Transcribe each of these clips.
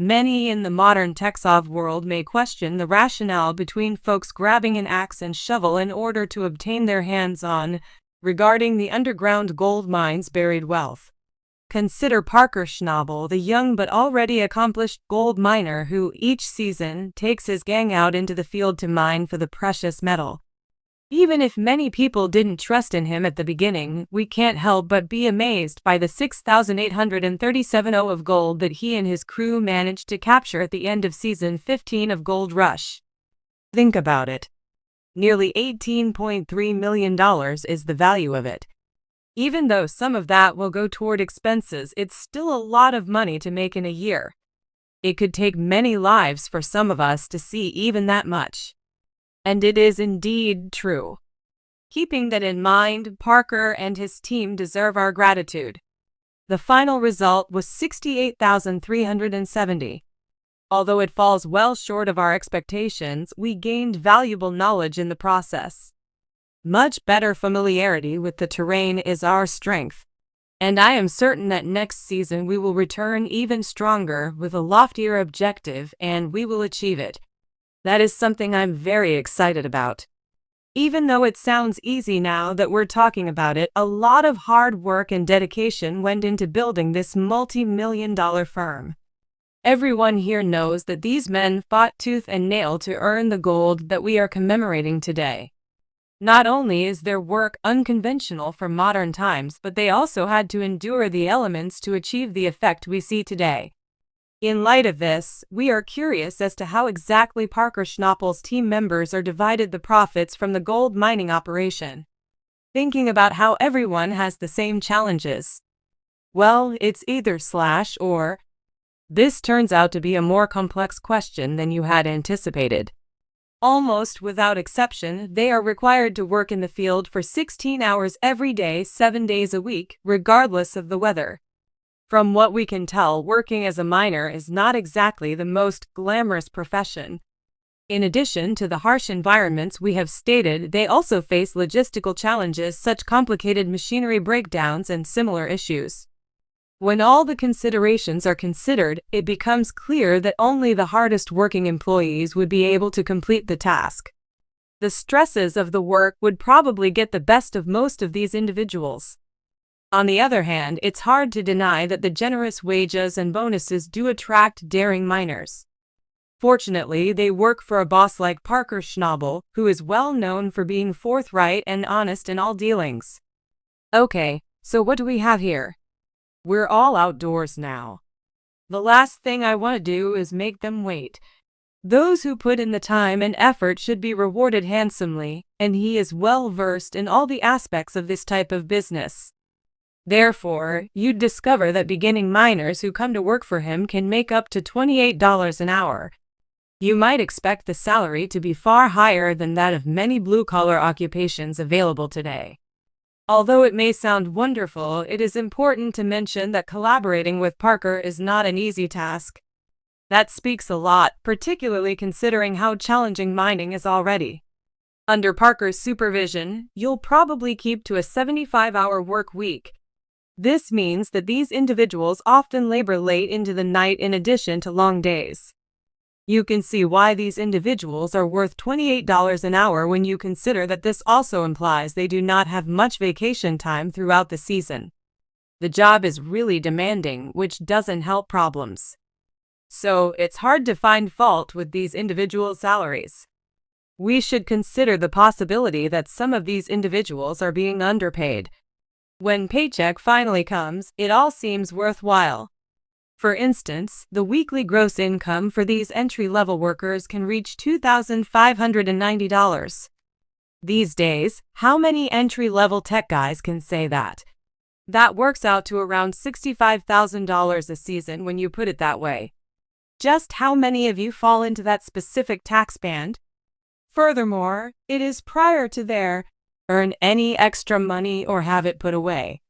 Many in the modern tech-savvy world may question the rationale between folks grabbing an axe and shovel in order to obtain their hands on, regarding the underground gold mines' buried wealth. Consider Parker Schnabel, the young but already accomplished gold miner who each season takes his gang out into the field to mine for the precious metal. Even if many people didn't trust in him at the beginning, we can't help but be amazed by the 6,837 of gold that he and his crew managed to capture at the end of Season 15 of Gold Rush. Think about it. Nearly $18.3 million is the value of it. Even though some of that will go toward expenses, it's still a lot of money to make in a year. It could take many lives for some of us to see even that much. And it is indeed true. Keeping that in mind, Parker and his team deserve our gratitude. The final result was 68,370. Although it falls well short of our expectations, we gained valuable knowledge in the process. Much better familiarity with the terrain is our strength. And I am certain that next season we will return even stronger with a loftier objective, and we will achieve it. That is something I'm very excited about. Even though it sounds easy now that we're talking about it, a lot of hard work and dedication went into building this multi-million-dollar firm. Everyone here knows that these men fought tooth and nail to earn the gold that we are commemorating today. Not only is their work unconventional for modern times, but they also had to endure the elements to achieve the effect we see today. In light of this, we are curious as to how exactly Parker Schnabel's team members are divided the profits from the gold mining operation. Thinking about how everyone has the same challenges. Well, it's either / or. This turns out to be a more complex question than you had anticipated. Almost without exception, they are required to work in the field for 16 hours every day, 7 days a week, regardless of the weather. From what we can tell, working as a miner is not exactly the most glamorous profession. In addition to the harsh environments we have stated, they also face logistical challenges such as complicated machinery breakdowns and similar issues. When all the considerations are considered, it becomes clear that only the hardest working employees would be able to complete the task. The stresses of the work would probably get the best of most of these individuals. On the other hand, it's hard to deny that the generous wages and bonuses do attract daring miners. Fortunately, they work for a boss like Parker Schnabel, who is well known for being forthright and honest in all dealings. Okay, so what do we have here? We're all outdoors now. The last thing I want to do is make them wait. Those who put in the time and effort should be rewarded handsomely, and he is well versed in all the aspects of this type of business. Therefore, you'd discover that beginning miners who come to work for him can make up to $28 an hour. You might expect the salary to be far higher than that of many blue-collar occupations available today. Although it may sound wonderful, it is important to mention that collaborating with Parker is not an easy task. That speaks a lot, particularly considering how challenging mining is already. Under Parker's supervision, you'll probably keep to a 75-hour work week. This means that these individuals often labor late into the night in addition to long days. You can see why these individuals are worth $28 an hour when you consider that this also implies they do not have much vacation time throughout the season. The job is really demanding, which doesn't help problems. So, it's hard to find fault with these individual salaries. We should consider the possibility that some of these individuals are being underpaid. When paycheck finally comes, it all seems worthwhile. For instance, the weekly gross income for these entry-level workers can reach $2,590. These days, how many entry-level tech guys can say that? That works out to around $65,000 a season when you put it that way. Just how many of you fall into that specific tax band? Furthermore, it is prior to their earn any extra money or have it put away.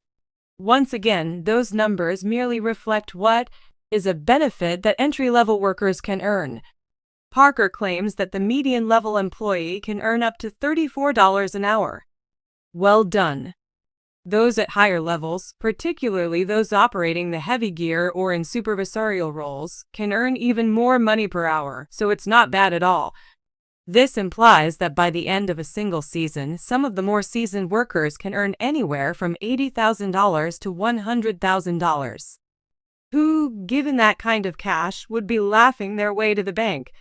Once again, those numbers merely reflect what is a benefit that entry-level workers can earn. Parker claims that the median-level employee can earn up to $34 an hour. Well done. Those at higher levels, particularly those operating the heavy gear or in supervisorial roles, can earn even more money per hour, so it's not bad at all. This implies that by the end of a single season, some of the more seasoned workers can earn anywhere from $80,000 to $100,000. Who, given that kind of cash, would be laughing their way to the bank?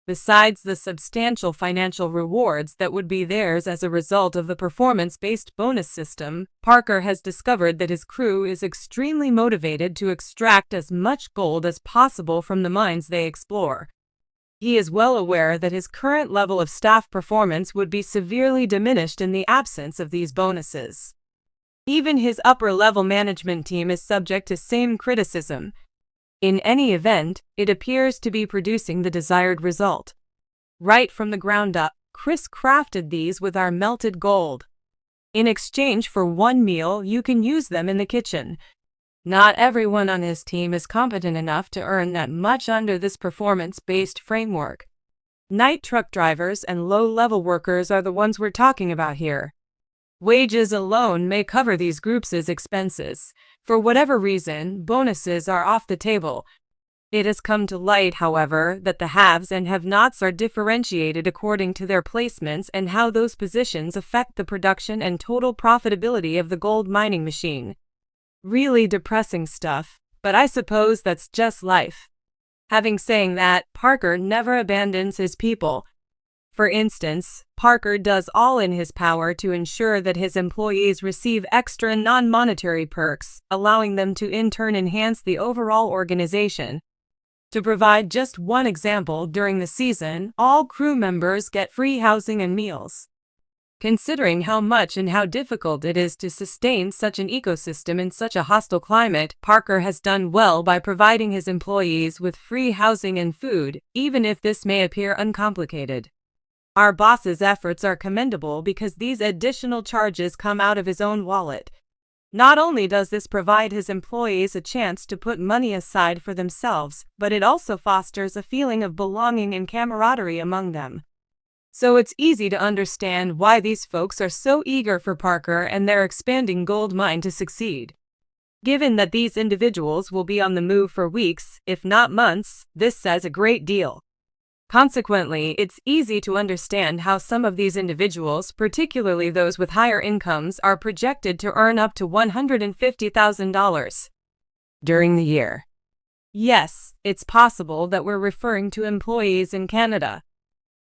Besides the substantial financial rewards that would be theirs as a result of the performance-based bonus system, Parker has discovered that his crew is extremely motivated to extract as much gold as possible from the mines they explore. He is well aware that his current level of staff performance would be severely diminished in the absence of these bonuses. Even his upper-level management team is subject to same criticism. In any event, it appears to be producing the desired result. Right from the ground up, Chris crafted these with our melted gold. In exchange for one meal, you can use them in the kitchen. Not everyone on his team is competent enough to earn that much under this performance-based framework. Night truck drivers and low-level workers are the ones we're talking about here. Wages alone may cover these groups' expenses. For whatever reason, bonuses are off the table. It has come to light, however, that the haves and have-nots are differentiated according to their placements and how those positions affect the production and total profitability of the gold mining machine. Really depressing stuff, but I suppose that's just life. Having said that, Parker never abandons his people. For instance, Parker does all in his power to ensure that his employees receive extra non-monetary perks, allowing them to in turn enhance the overall organization. To provide just one example, during the season, all crew members get free housing and meals. Considering how much and how difficult it is to sustain such an ecosystem in such a hostile climate, Parker has done well by providing his employees with free housing and food, even if this may appear uncomplicated. Our boss's efforts are commendable because these additional charges come out of his own wallet. Not only does this provide his employees a chance to put money aside for themselves, but it also fosters a feeling of belonging and camaraderie among them. So it's easy to understand why these folks are so eager for Parker and their expanding gold mine to succeed. Given that these individuals will be on the move for weeks, if not months, this says a great deal. Consequently, it's easy to understand how some of these individuals, particularly those with higher incomes, are projected to earn up to $150,000 during the year. Yes, it's possible that we're referring to employees in Canada.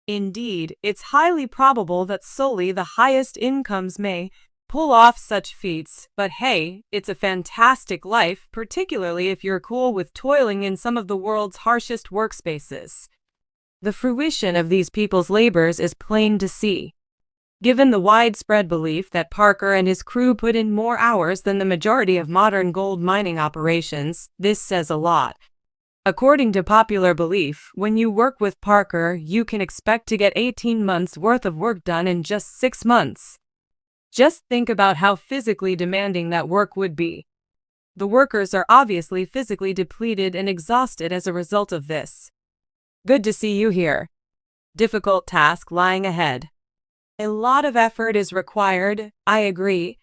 Indeed, it's highly probable that solely the highest incomes may pull off such feats, but hey, it's a fantastic life, particularly if you're cool with toiling in some of the world's harshest workspaces. The fruition of these people's labors is plain to see. Given the widespread belief that Parker and his crew put in more hours than the majority of modern gold mining operations, this says a lot. According to popular belief, when you work with Parker, you can expect to get 18 months' worth of work done in just 6 months. Just think about how physically demanding that work would be. The workers are obviously physically depleted and exhausted as a result of this. Good to see you here. Difficult task lying ahead. A lot of effort is required, I agree.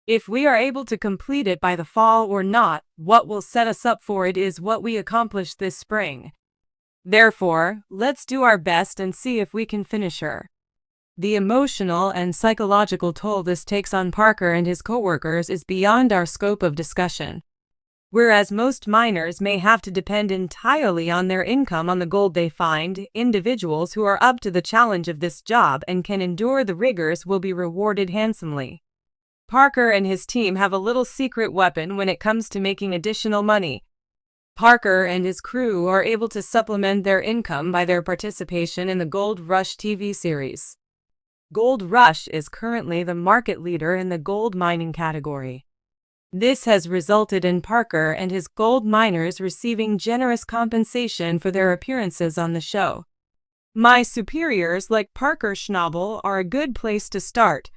If we are able to complete it by the fall or not, what will set us up for it is what we accomplished this spring. Therefore, let's do our best and see if we can finish her. The emotional and psychological toll this takes on Parker and his coworkers is beyond our scope of discussion. Whereas most miners may have to depend entirely on their income on the gold they find, individuals who are up to the challenge of this job and can endure the rigors will be rewarded handsomely. Parker and his team have a little secret weapon when it comes to making additional money. Parker and his crew are able to supplement their income by their participation in the Gold Rush TV series. Gold Rush is currently the market leader in the gold mining category. This has resulted in Parker and his gold miners receiving generous compensation for their appearances on the show. My superiors like Parker Schnabel are a good place to start.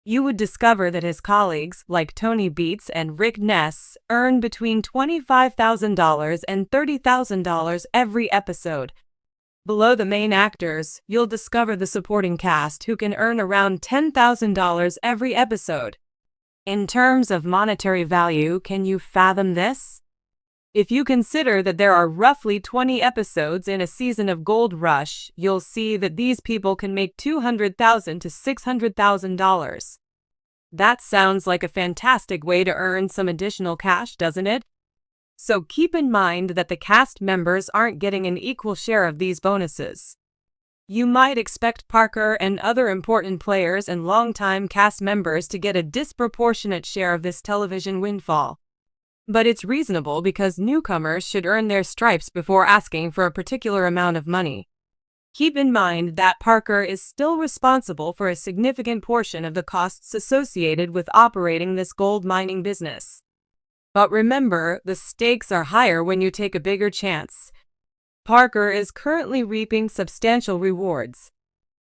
You would discover that his colleagues, like Tony Beats and Rick Ness, earn between $25,000 and $30,000 every episode. Below the main actors, you'll discover the supporting cast who can earn around $10,000 every episode. In terms of monetary value, can you fathom this? If you consider that there are roughly 20 episodes in a season of Gold Rush, you'll see that these people can make $200,000 to $600,000. That sounds like a fantastic way to earn some additional cash, doesn't it? So keep in mind that the cast members aren't getting an equal share of these bonuses. You might expect Parker and other important players and longtime cast members to get a disproportionate share of this television windfall. But it's reasonable because newcomers should earn their stripes before asking for a particular amount of money. Keep in mind that Parker is still responsible for a significant portion of the costs associated with operating this gold mining business. But remember, the stakes are higher when you take a bigger chance. Parker is currently reaping substantial rewards.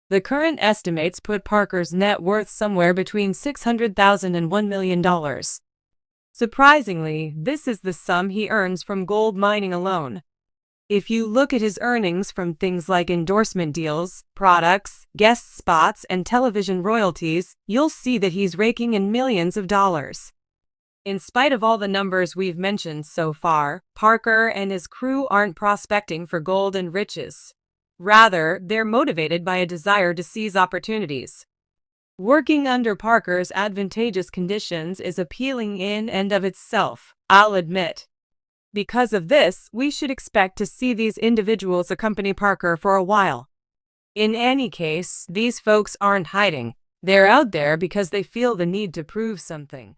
The current estimates put Parker's net worth somewhere between $600,000 and $1 million. Surprisingly, this is the sum he earns from gold mining alone. If you look at his earnings from things like endorsement deals, products, guest spots, and television royalties, you'll see that he's raking in millions of dollars. In spite of all the numbers we've mentioned so far, Parker and his crew aren't prospecting for gold and riches. Rather, they're motivated by a desire to seize opportunities. Working under Parker's advantageous conditions is appealing in and of itself, I'll admit. Because of this, we should expect to see these individuals accompany Parker for a while. In any case, these folks aren't hiding. They're out there because they feel the need to prove something.